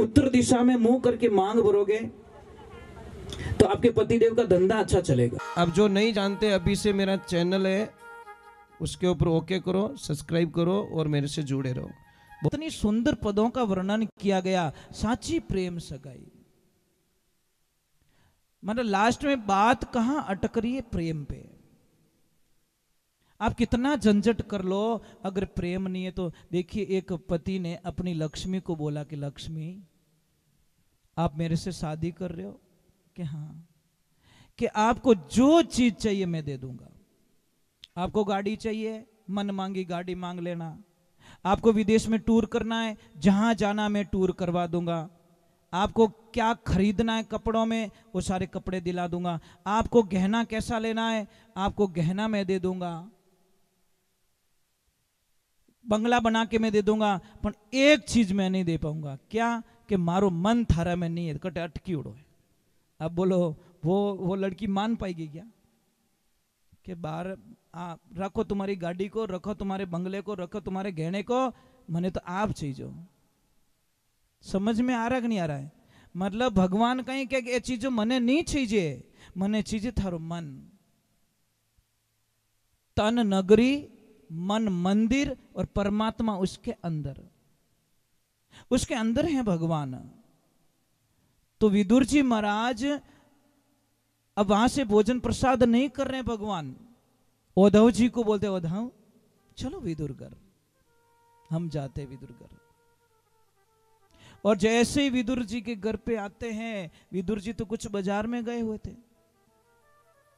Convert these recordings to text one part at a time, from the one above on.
उत्तर दिशा में मुंह करके मांग भरोगे तो आपके पतिदेव का धंधा अच्छा चलेगा। अब जो नहीं जानते, अभी से मेरा चैनल है, उसके ऊपर ओके करो, सब्सक्राइब करो और मेरे से जुड़े रहो। इतनी सुंदर पदों का वर्णन किया गया, साची प्रेम सगाई। मतलब लास्ट में बात कहां अटक रही है? प्रेम पे। आप कितना झंझट कर लो, अगर प्रेम नहीं है तो देखिए, एक पति ने अपनी लक्ष्मी को बोला कि लक्ष्मी, आप मेरे से शादी कर रहे हो? कि हाँ। कि आपको जो चीज चाहिए मैं दे दूंगा। आपको गाड़ी चाहिए, मन मांगी गाड़ी मांग लेना। आपको विदेश में टूर करना है, जहां जाना मैं टूर करवा दूंगा। आपको क्या खरीदना है कपड़ों में, वो सारे कपड़े दिला दूंगा। आपको गहना कैसा लेना है, आपको गहना मैं दे दूंगा। बंगला बना के मैं दे दूंगा, पर एक चीज मैं नहीं दे पाऊंगा। क्या? कि मारो मन थारा में नहीं है, कटे अटकी उड़ो है। अब बोलो, वो लड़की मान पाएगी क्या? कि बाहर रखो तुम्हारी गाड़ी को, रखो तुम्हारे बंगले को, रखो तुम्हारे गहने को, मने तो आप चाहिए। समझ में आ रहा कि नहीं आ रहा है? मतलब भगवान कहीं कि ये चीजों मने नहीं चाहिए, मने चाहिए थारो मन। तन नगरी, मन मंदिर और परमात्मा उसके अंदर, उसके अंदर है भगवान। तो विदुर जी महाराज अब वहां से भोजन प्रसाद नहीं कर रहे हैं भगवान। उद्धव जी को बोलते, उद्धव चलो विदुरगढ़, हम जाते विदुरगढ़। और जैसे ही विदुर जी के घर पे आते हैं, विदुर जी तो कुछ बाजार में गए हुए थे,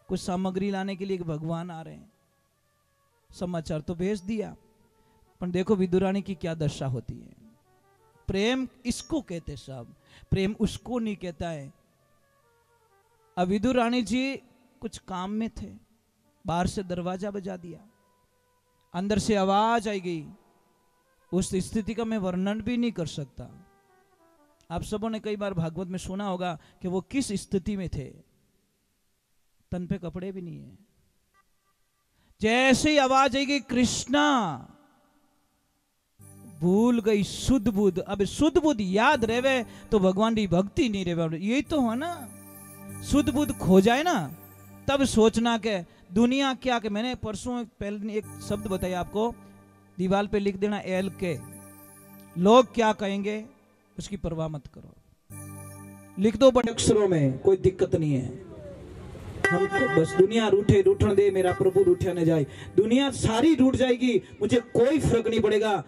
कुछ सामग्री लाने के लिए भगवान आ रहे हैं। समाचार तो भेज दिया, पर देखो विदुरानी की क्या दशा होती है। प्रेम इसको कहते सब, प्रेम उसको नहीं कहता है। अब विदुर रानी जी कुछ काम में थे, बाहर से दरवाजा बजा दिया, अंदर से आवाज आई गई। उस स्थिति का मैं वर्णन भी नहीं कर सकता। आप सबों ने कई बार भागवत में सुना होगा कि वो किस स्थिति में थे। तन पे कपड़े भी नहीं है। जैसे ही आवाज आई गई कृष्णा, भूल गई शुद्ध बुद्ध। अब शुद्ध बुद्ध याद रहे तो भगवान की भक्ति नहीं रहे। यही तो है ना, शुद्ध बुद्ध खो जाए ना, तब सोचना के दुनिया क्या। के मैंने परसों पहले एक शब्द बताया आपको, दीवार पे लिख देना एल के, लोग क्या कहेंगे उसकी परवाह मत करो। लिख दो बड़े अक्षरों में, कोई दिक्कत नहीं है। हमको बस दुनिया रूठे रूठन दे, मेरा प्रभु रूठा न जाए। दुनिया सारी रूठ जाएगी, मुझे कोई फर्क नहीं पड़ेगा,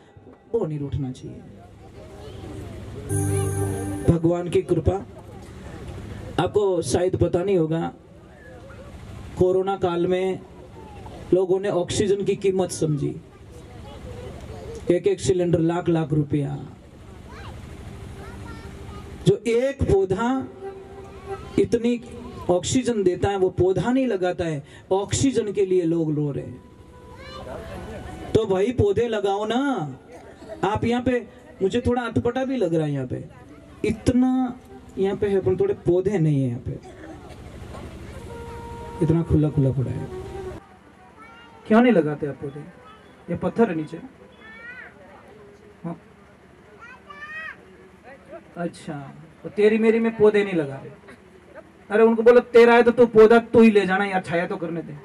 वो नहीं रूठना चाहिए। भगवान की कृपा। आपको शायद पता नहीं होगा, कोरोना काल में लोगों ने ऑक्सीजन की कीमत समझी। एक एक सिलेंडर लाख लाख रुपया। जो एक पौधा इतनी ऑक्सीजन देता है, वो पौधा नहीं लगाता है, ऑक्सीजन के लिए लोग रो रहे हैं। तो भाई पौधे लगाओ ना। आप यहाँ पे, मुझे थोड़ा अटपटा भी लग रहा है यहाँ पे, इतना यहाँ पे है पर थोड़े पौधे नहीं है यहाँ पे, इतना खुला खुला पड़ा है। क्यों नहीं लगाते आप पौधे? ये पत्थर है नीचे। हाँ। अच्छा, तो तेरी मेरी में पौधे नहीं लगा रहे। अरे उनको बोलो तेरा है तो तू पौधा तू ही ले जाना यार, छाया तो करने दे।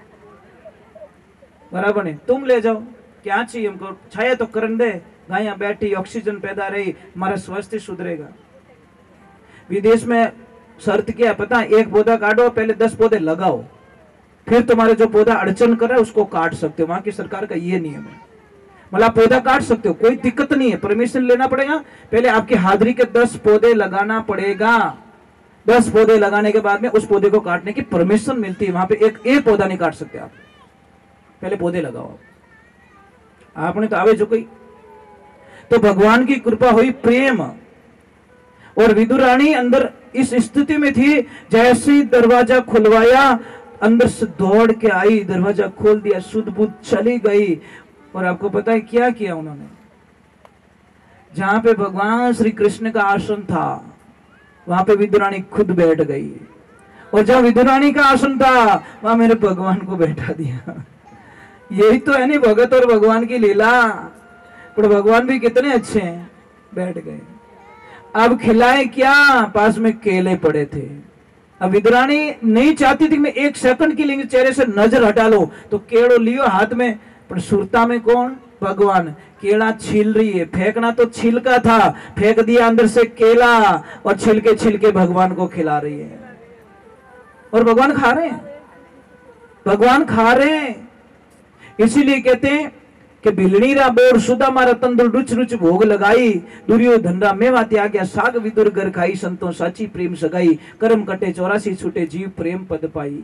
बराबर नहीं, तुम ले जाओ, क्या चाहिए हमको, छाया तो करने दे। गायां बैठी, ऑक्सीजन पैदा रही, हमारा स्वास्थ्य सुधरेगा। विदेश में शर्त क्या है पता है? एक पौधा काटो, पहले 10 पौधे लगाओ, फिर तुम्हारे जो पौधा अड़चन कर रहा है उसको काट सकते हो। वहां की सरकार का ये नियम है। मतलब आप पौधा काट सकते हो, कोई दिक्कत नहीं है, परमिशन लेना पड़ेगा। पहले आपकी हाजिरी के 10 पौधे लगाना पड़ेगा। 10 पौधे लगाने के बाद में उस पौधे को काटने की परमिशन मिलती है। वहां पे एक पौधा नहीं काट सकते आप, पहले पौधे लगाओ। आपने तो आवे जो कोई। तो भगवान की कृपा हुई, प्रेम। और विदुर रानी अंदर इस स्थिति में थी, जैसे दरवाजा खुलवाया, अंदर से दौड़ के आई, दरवाजा खोल दिया, शुद्ध बुद्ध चली गई। और आपको पता है क्या किया उन्होंने? जहां पे भगवान श्री कृष्ण का आसन था, वहां पे विदुरानी खुद बैठ गई। और जहां विदुरानी का आसन था, वहां मेरे भगवान को बैठा दिया। यही तो है नहीं भगत और भगवान की लीला। पर भगवान भी कितने अच्छे हैं, बैठ गए। अब खिलाए क्या, पास में केले पड़े थे। अब विदुरानी नहीं चाहती थी कि मैं एक सेकंड के लिए चेहरे से नजर हटा लो, तो केड़ो लियो हाथ में, पर सुरता में कौन, भगवान। केला छील रही है, फेंकना तो छिलका था, फेंक दिया अंदर से केला, और छिलके छिलके भगवान को खिला रही है। और भगवान खा रहे हैं, भगवान खा रहे हैं। इसीलिए कहते हैं कि भिलणीरा बोर सुदामा रतन दुल रुच रुच भोग लगाई, दुर्योधन रा मेवा त्याग्या साग विदुर घर खाई, संतों साची प्रेम सगाई, कर्म कटे 84 छूटे जीव प्रेम पद पाई।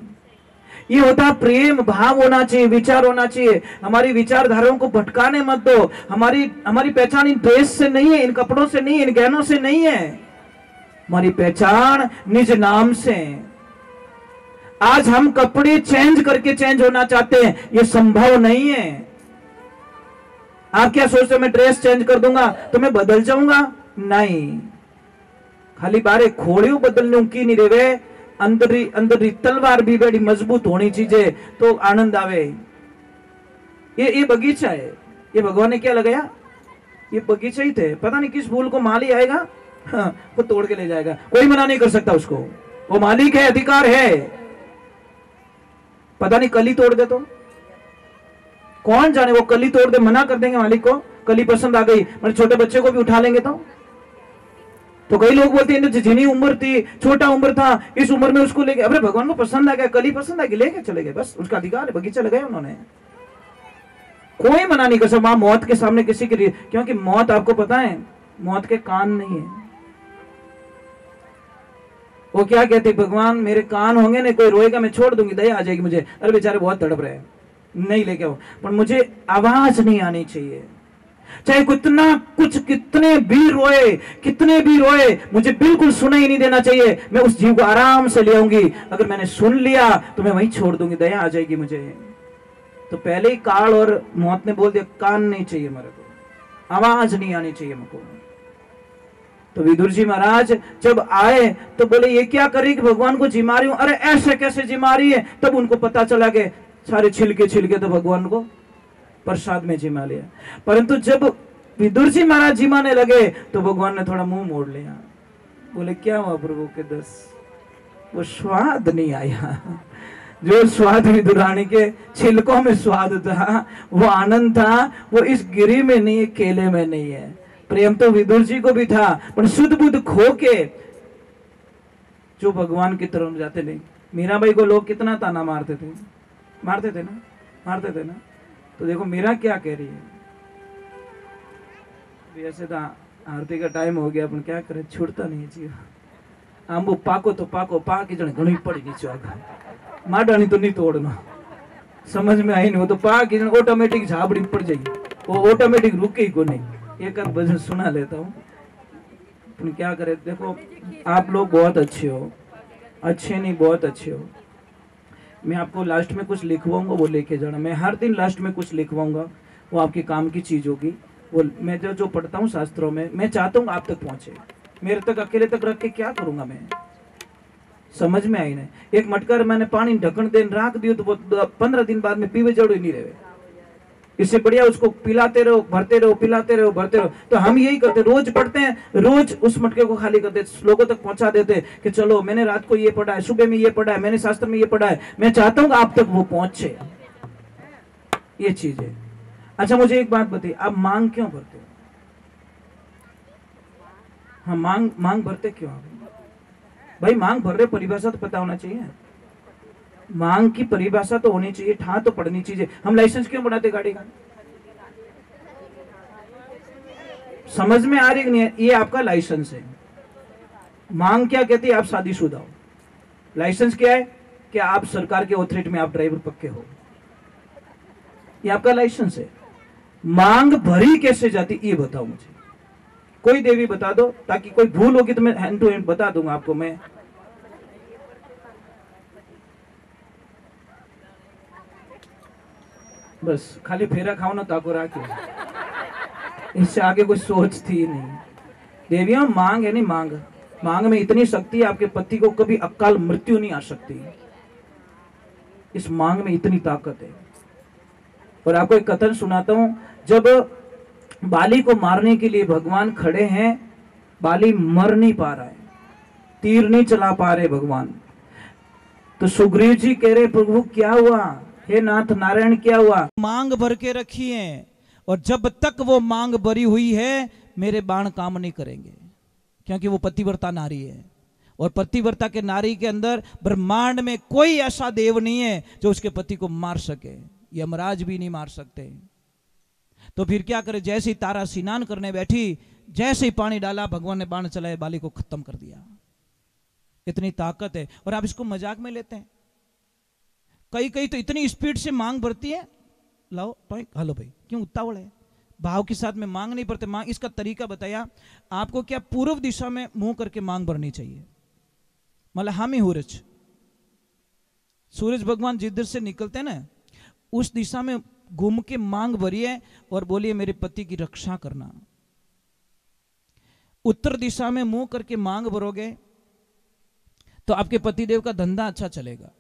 ये होता प्रेम, भाव होना चाहिए, विचार होना चाहिए। हमारी विचारधाराओं को भटकाने मत दो। हमारी पहचान इन ड्रेस से नहीं है, इन कपड़ों से नहीं है, इन गहनों से नहीं है। हमारी पहचान निज नाम से है। आज हम कपड़े चेंज करके चेंज होना चाहते हैं, ये संभव नहीं है। आप क्या सोचते हो मैं ड्रेस चेंज कर दूंगा तो मैं बदल जाऊंगा? नहीं, खाली बारे खोड़ियों बदलने की नहीं रेवे, अंदरी तलवार भी बड़ी मजबूत होनी चाहिए तो आनंद आवे। ये बगीचा है, ये भगवान ने क्या लगाया, ये बगीचा ही थे। पता नहीं किस फूल को माली आएगा, हाँ, वो तोड़ के ले जाएगा, कोई मना नहीं कर सकता उसको, वो मालिक है, अधिकार है। पता नहीं कली तोड़ दे तो कौन जाने, वो कली तोड़ दे, मना कर देंगे मालिक को, कली पसंद आ गई, मतलब छोटे बच्चे को भी उठा लेंगे तो कई लोग बोलते हैं जितनी उम्र थी, छोटा उम्र था, इस उम्र में उसको लेके, अरे भगवान को पसंद आ गया, कली पसंद आ गई, लेके चले गए, बस उसका अधिकार है, बगीचा लगाया उन्होंने, कोई मना नहीं कर सकता। मौत के सामने किसी की, क्योंकि मौत आपको पता है मौत के कान नहीं है। वो क्या कहते, भगवान मेरे कान होंगे ना, कोई रोएगा मैं छोड़ दूंगी, दया आ जाएगी मुझे, अरे बेचारे बहुत तड़प रहे हैं, नहीं लेके आओ, पर मुझे आवाज नहीं आनी चाहिए, चाहे कितने भी रोए, मुझे बिल्कुल सुनाई ही नहीं देना चाहिए। मैं उस जीव को आराम से ले आऊंगी, अगर मैंने सुन लिया तो मैं वहीं छोड़ दूंगी, दया आ जाएगी मुझे। तो पहले ही काल और मौत ने बोल दिया, कान नहीं चाहिए मेरे को, आवाज नहीं आनी चाहिए मुझको। तो विदुर जी महाराज जब आए तो बोले ये क्या कर रही कि भगवान को जिमा रही हूं, अरे ऐसे कैसे जिमा रही है। तब उनको पता चला कि सारे छिलके तो भगवान को प्रसाद में जिमा लिया। परंतु जब विदुर जी महाराज जिमाने लगे तो भगवान ने थोड़ा मुंह मोड़ लिया, बोले क्या हुआ प्रभु के दस, वो स्वाद नहीं आया, जो स्वाद विदुरानी के छिलकों में स्वाद था, वो आनंद था, वो इस गिरी में नहीं है, केले में नहीं है। प्रेम तो विदुर जी को भी था, पर शुद्ध बुद्ध खो के जो भगवान की तरफ जाते नहीं। मीराबाई को लोग कितना ताना मारते थे ना। तो देखो मीरा क्या कह रही है, ऐसे तो आरती का टाइम हो गया, अपन क्या करें, छूटता नहीं जीव। आंबो पाको तो पाको, पाकी जने घणी पड़ी नीचे आगा, माडानी तो नहीं तोड़ना, समझ में आई नहीं, वो तो पाकी जने ऑटोमेटिक झाबड़ी पड़ जाएगी, वो ऑटोमेटिक रुके ही को नहीं। एक आध भजन सुना लेता हूँ, अपन क्या करें। देखो आप लोग बहुत अच्छे हो, अच्छे नहीं बहुत अच्छे हो। मैं आपको लास्ट में कुछ लिखवाऊंगा, वो लेके जाना। मैं हर दिन लास्ट में कुछ लिखवाऊंगा, वो आपके काम की चीज होगी। वो मैं जो पढ़ता हूँ शास्त्रों में, मैं चाहता हूँ आप तक पहुंचे, मेरे तक अकेले तक रख के क्या करूंगा मैं, समझ में आई नहीं। एक मटकर मैंने पानी ढक्कन देन रख दियो तो वो 15 दिन बाद में पीवे जड़ो ही नहीं रहे। इससे बढ़िया उसको पिलाते रहो, भरते रहो, पिलाते रहो, भरते रहो। तो हम यही करते, रोज पढ़ते हैं, रोज उस मटके को खाली करते, लोगों तक पहुंचा देते कि चलो मैंने रात को ये पढ़ा है, सुबह में ये पढ़ा है, मैंने शास्त्र में ये पढ़ा है। मैं चाहता हूँ आप तक वो पहुंचे, ये चीज है। अच्छा मुझे एक बात बताइए, आप मांग क्यों भरते हो? हाँ मांग भरते क्यों आप? भाई मांग भर रहे, परिभाषा तो पता होना चाहिए, मांग की परिभाषा तो होनी चाहिए, ठा तो पढ़नी चाहिए। हम लाइसेंस क्यों बढ़ाते गाड़ी का? समझ में आ रही नहीं है? ये आपका लाइसेंस है। मांग क्या कहती है? आप शादीशुदा हो। लाइसेंस क्या है? कि आप सरकार के ऑथोरिटी में आप ड्राइवर पक्के हो, ये आपका लाइसेंस है। मांग भरी कैसे जाती ये बताओ मुझे, कोई देवी बता दो, ताकि कोई भूल होगी तो मैं हैंड टू हैंड बता दूंगा आपको। मैं बस खाली फेरा खाओ ना ताको राखी, इससे आगे कोई सोच थी नहीं। देवियों मांग है नहीं, मांग में इतनी शक्ति है, आपके पति को कभी अकाल मृत्यु नहीं आ सकती। इस मांग में इतनी ताकत है। और आपको एक कथन सुनाता हूं, जब बाली को मारने के लिए भगवान खड़े हैं बाली मर नहीं पा रहा है, तीर नहीं चला पा रहे भगवान। तो सुग्रीव जी कह रहे प्रभु क्या हुआ, हे नाथ नारायण क्या हुआ। मांग भर के रखी है और जब तक वो मांग भरी हुई है मेरे बाण काम नहीं करेंगे, क्योंकि वो पतिव्रता नारी है और पतिव्रता के नारी के अंदर ब्रह्मांड में कोई ऐसा देव नहीं है जो उसके पति को मार सके, यमराज भी नहीं मार सकते। तो फिर क्या करे, जैसे ही तारा स्नान करने बैठी, जैसे ही पानी डाला भगवान ने बाण चलाए, बाली को खत्म कर दिया। इतनी ताकत है और आप इसको मजाक में लेते हैं। कई कई तो इतनी स्पीड से मांग भरती है, लाओ हेलो भाई क्यों उतावल है, भाव के साथ में मांग नहीं भरते। मांग इसका तरीका बताया आपको, क्या पूर्व दिशा में मुंह करके मांग भरनी चाहिए। मतलब हम ही सूरज भगवान जिधर से निकलते हैं ना उस दिशा में घूम के मांग भरिए और बोलिए मेरे पति की रक्षा करना। उत्तर दिशा में मुंह करके मांग भरोगे तो आपके पतिदेव का धंधा अच्छा चलेगा।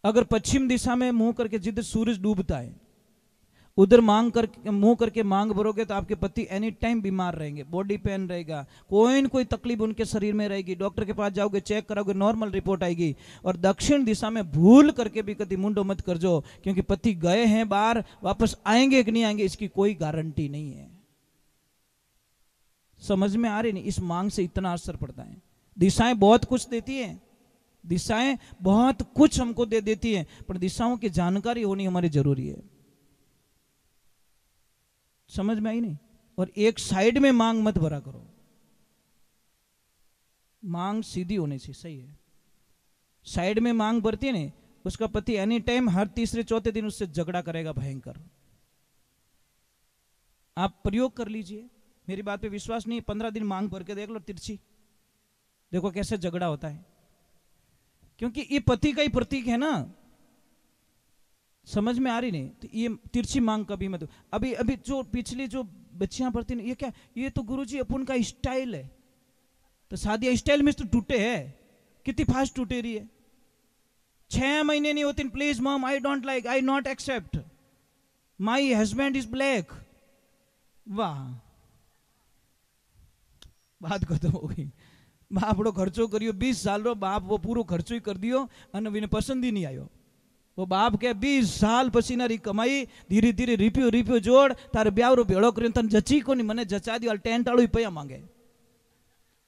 अगर पश्चिम दिशा में मुंह करके जिधर सूरज डूबता है उधर मुंह करके मांग भरोगे तो आपके पति एनी टाइम बीमार रहेंगे, बॉडी पेन रहेगा, कोई न कोई तकलीफ उनके शरीर में रहेगी। डॉक्टर के पास जाओगे, चेक कराओगे, नॉर्मल रिपोर्ट आएगी। और दक्षिण दिशा में भूल करके भी कभी मुंडो मत कर जो, क्योंकि पति गए हैं बाहर, वापस आएंगे कि नहीं आएंगे इसकी कोई गारंटी नहीं है। समझ में आ रही नहीं, इस मांग से इतना असर पड़ता है। दिशाएं बहुत कुछ देती है, दिशाएं बहुत कुछ हमको दे देती है, पर दिशाओं की जानकारी होनी हमारी जरूरी है। समझ में आई नहीं। और एक साइड में मांग मत भरा करो, मांग सीधी होनी चाहिए, सही है। साइड में मांग भरती है ना, उसका पति एनी टाइम हर तीसरे चौथे दिन उससे झगड़ा करेगा भयंकर। आप प्रयोग कर लीजिए, मेरी बात पे विश्वास नहीं, 15 दिन मांग भर के देख लो तिरछी, देखो कैसे झगड़ा होता है। क्योंकि ये पति का ही प्रतीक है ना। समझ में आ रही नहीं, तो ये तिरछी मांग कभी मत। अभी अभी जो पिछली जो बच्चियां पढ़ती हैं, ये क्या, ये तो गुरुजी अपन का स्टाइल है। तो शादी स्टाइल में तो टूटे है, कितनी फास्ट टूटे रही है। 6 महीने नहीं होते, please mom I don't like, I not accept, my husband is black. वाह, बात खत्म हो गई। बापड़ो खर्चो करियो 20 साल रो, बाप वो पूरो खर्चो ही कर दियो અને વિને પસંદ ही नहीं आयो। वो बाप के 20 साल पसीना री कमाई धीरे धीरे રીપ્યો જોડ, તારે બ્યાવરો ભેળો કરીને તને જચી કોની, મને જચા દિયો। ટેન્ટ વાળો રૂપિયા માંગે,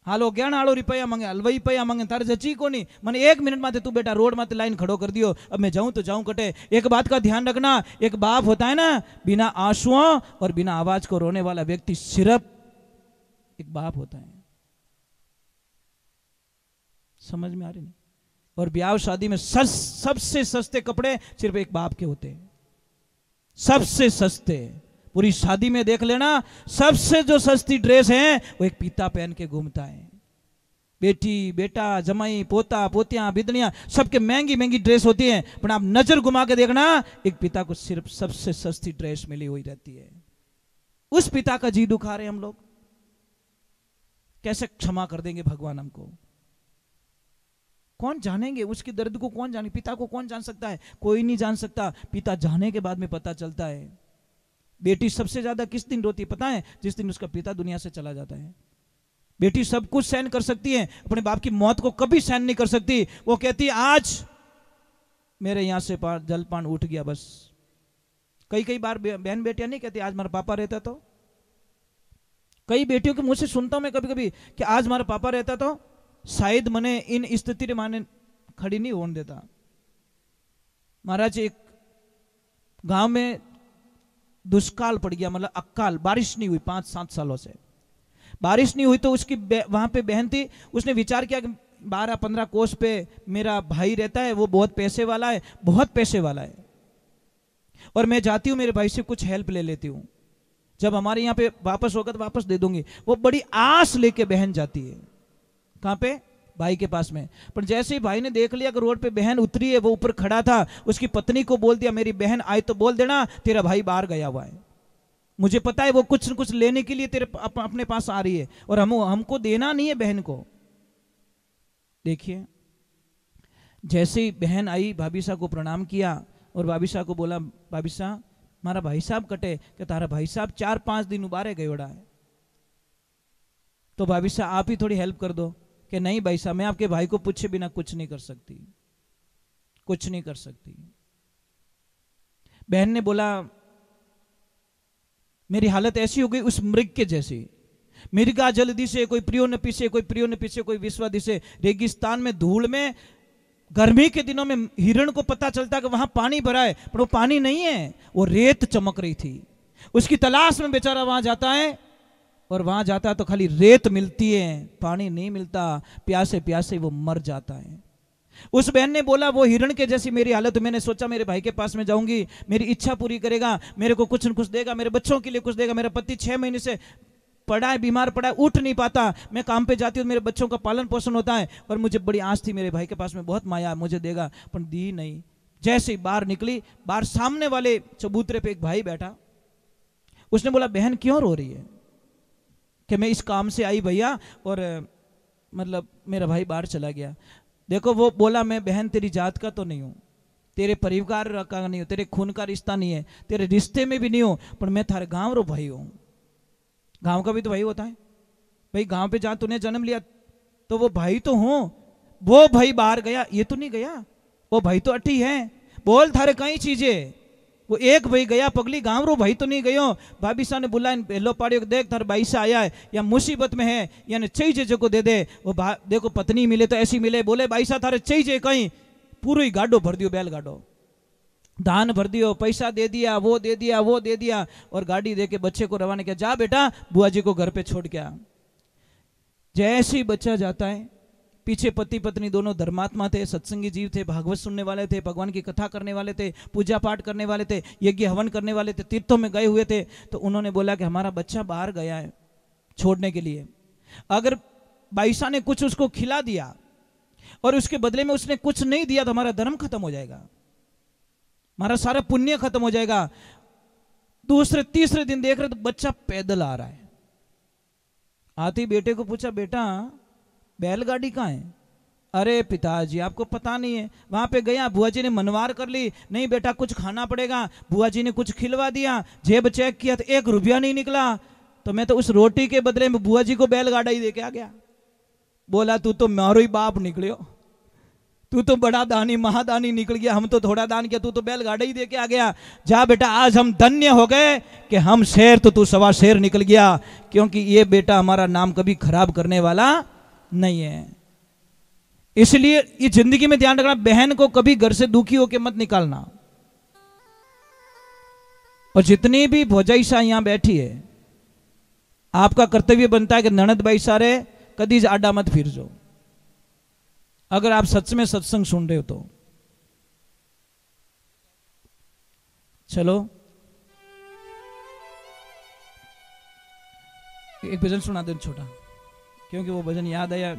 હાલો જ્ઞાન વાળો રૂપિયા માંગે, હલવાई રૂપિયા માંगे, तारे जची कोनी। मैंने 1 मिनट माते तू बेटा रोड माते लाइन खड़ो कर दियो, अब मैं जाऊं तो जाऊं कटे। एक बात का ध्यान रखना, एक बाप होता है ना, बिना आंसुओं और बिना आवाज को रोने वाला व्यक्ति सिर्फ एक बाप होता है। समझ में आ रही नहीं। और ब्याह शादी में सबसे सस्ते कपड़े सिर्फ एक बाप के होते हैं, सबसे सस्ते। पूरी शादी में देख लेना, सबसे जो सस्ती ड्रेस है वो एक पिता पहन के घूमता है। बेटी बेटा जमाई पोता पोतियां बिदनियां सबके महंगी महंगी ड्रेस होती है, पर आप नजर घुमा के देखना, एक पिता को सिर्फ सबसे सस्ती ड्रेस मिली हुई रहती है। उस पिता का जी दुखा रहे हम लोग, कैसे क्षमा कर देंगे भगवान हमको? कौन जानेंगे उसके दर्द को? कौन जाने? पिता को कौन जान सकता है? कोई नहीं जान सकता। पिता जाने के बाद में पता चलता है। बेटी सबसे ज्यादा किस दिन रोती है पता है? जिस दिन उसका पिता दुनिया से चला जाता है। बेटी सब कुछ सहन कर सकती है, अपने बाप की मौत को कभी सहन नहीं कर सकती। वो कहती है आज मेरे यहां से जलपान उठ गया बस। कई कई बार बहन बेटियां नहीं कहती आज हमारा पापा रहता तो। कई बेटियों के मुंह से सुनता हूं मैं कभी कभी कि आज हमारा पापा रहता तो शायद मने इन स्थिति रे माने खड़ी नहीं होने देता। महाराज एक गांव में दुष्काल पड़ गया, मतलब अकाल, बारिश नहीं हुई 5-7 सालों से बारिश नहीं हुई। तो उसकी वहां पे बहन थी, उसने विचार किया कि 12-15 कोस पे मेरा भाई रहता है, वो बहुत पैसे वाला है, बहुत पैसे वाला है, और मैं जाती हूँ मेरे भाई से कुछ हेल्प ले लेती हूँ, जब हमारे यहाँ पे वापस होगा तो वापस दे दूंगी। वो बड़ी आस लेके बहन जाती है, कहां पे? भाई के पास में। पर जैसे ही भाई ने देख लिया कि रोड पे बहन उतरी है, वो ऊपर खड़ा था, उसकी पत्नी को बोल दिया मेरी बहन आई तो बोल देना तेरा भाई बाहर गया हुआ है, मुझे पता है वो कुछ न कुछ लेने के लिए तेरे अपने पास आ रही है, और हमको देना नहीं है बहन को। देखिए जैसे ही बहन आई, भाभी साहब को प्रणाम किया और भाभी साहब को बोला भाभी साहब मारा भाई साहब कटे कि तारा भाई साहब 4-5 दिन उबारे गयोड़ा है। तो भाभी साहब आप ही थोड़ी हेल्प कर दो कि नहीं भाई साहब मैं आपके भाई को पूछे बिना कुछ नहीं कर सकती, कुछ नहीं कर सकती। बहन ने बोला मेरी हालत ऐसी हो गई उस मृग के जैसी, मिर्गा जल्दी से कोई प्रियो न पीछे, कोई प्रियो न पीछे, कोई विश्वादी से, रेगिस्तान में धूल में गर्मी के दिनों में हिरण को पता चलता कि वहां पानी भरा है, पर वो पानी नहीं है, वो रेत चमक रही थी। उसकी तलाश में बेचारा वहां जाता है, और वहां जाता है तो खाली रेत मिलती है, पानी नहीं मिलता, प्यासे प्यासे वो मर जाता है। उस बहन ने बोला वो हिरण के जैसी मेरी हालत, मैंने सोचा मेरे भाई के पास में जाऊंगी, मेरी इच्छा पूरी करेगा, मेरे को कुछ न कुछ देगा, मेरे बच्चों के लिए कुछ देगा। मेरा पति 6 महीने से पड़ा है, बीमार पड़ा है, उठ नहीं पाता, मैं काम पे जाती हूँ, मेरे बच्चों का पालन पोषण होता है, और मुझे बड़ी आस थी मेरे भाई के पास में बहुत माया मुझे देगा, पर दी नहीं। जैसे ही बाहर निकली, बाहर सामने वाले चबूतरे पे एक भाई बैठा, उसने बोला बहन क्यों रो रही है? कि मैं इस काम से आई भैया, और मतलब मेरा भाई बाहर चला गया। देखो वो बोला मैं बहन तेरी जात का तो नहीं हूं, तेरे परिवार का नहीं हूं, तेरे खून का रिश्ता नहीं है, तेरे रिश्ते में भी नहीं हूं, पर मैं थारे गांव रो भाई हूं। गांव का भी तो भाई होता है भाई, गांव पे जहां तूने जन्म लिया तो वो भाई तो हो। वो भाई बाहर गया, ये तो नहीं गया, वो भाई तो अटी है, बोल थारे कई चीजें। वो एक भाई गया पगली, गांव रो भाई तो नहीं गयो। भाभी साहब ने बुलाया पहलो पाड़ियो, देख थार भाई से आया है या मुसीबत में है, यानी चाहिए को दे दे। वो देखो पत्नी मिले तो ऐसी मिले, बोले भाई साहब थारे चाहिए कहीं, पूरा ही गाडो भर दियो, बैल गाडो धान भर दियो, पैसा दे दिया, वो दे दिया, वो दे दिया, और गाड़ी दे के बच्चे को रवाना किया, जा बेटा बुआ जी को घर पे छोड़ के आ। जैसे ही बच्चा जाता है, पीछे पति पत्नी दोनों धर्मात्मा थे, सत्संगी जीव थे, भागवत सुनने वाले थे, भगवान की कथा करने वाले थे, पूजा पाठ करने वाले थे, यज्ञ हवन करने वाले थे, तीर्थों में गए हुए थे। तो उन्होंने बोला कि हमारा बच्चा बाहर गया है छोड़ने के लिए, अगर बाईसा ने कुछ उसको खिला दिया और उसके बदले में उसने कुछ नहीं दिया तो हमारा धर्म खत्म हो जाएगा, हमारा सारा पुण्य खत्म हो जाएगा। दूसरे तीसरे दिन देख रहे तो बच्चा पैदल आ रहा है। आते ही बेटे को पूछा बेटा बैलगाड़ी कहाँ है? अरे पिताजी आपको पता नहीं है, वहां पे गया, बुआ जी ने मनवार कर ली, नहीं बेटा कुछ खाना पड़ेगा, बुआ जी ने कुछ खिलवा दिया, जेब चेक किया तो 1 रुपया नहीं निकला, तो मैं तो उस रोटी के बदले में बुआ जी को बैलगाड़ा ही दे के आ गया। बोला तू तो मारो ही बाप निकलियो, तू तो बड़ा दानी महादानी निकल गया, हम तो थोड़ा दान किया, तू तो बैलगाड़ा ही दे के आ गया। जा बेटा आज हम धन्य हो गए कि हम शेर तो तू सवा शेर निकल गया, क्योंकि ये बेटा हमारा नाम कभी खराब करने वाला नहीं है। इसलिए ये जिंदगी में ध्यान रखना, बहन को कभी घर से दुखी होकर मत निकालना। और जितनी भी भौजाई सा यहां बैठी है, आपका कर्तव्य बनता है कि ननद भाई सारे कदी आडा मत फिर जाओ, अगर आप सच में सत्संग सुन रहे हो तो। चलो एक भजन सुना दो छोटा, क्योंकि वो भजन याद आया।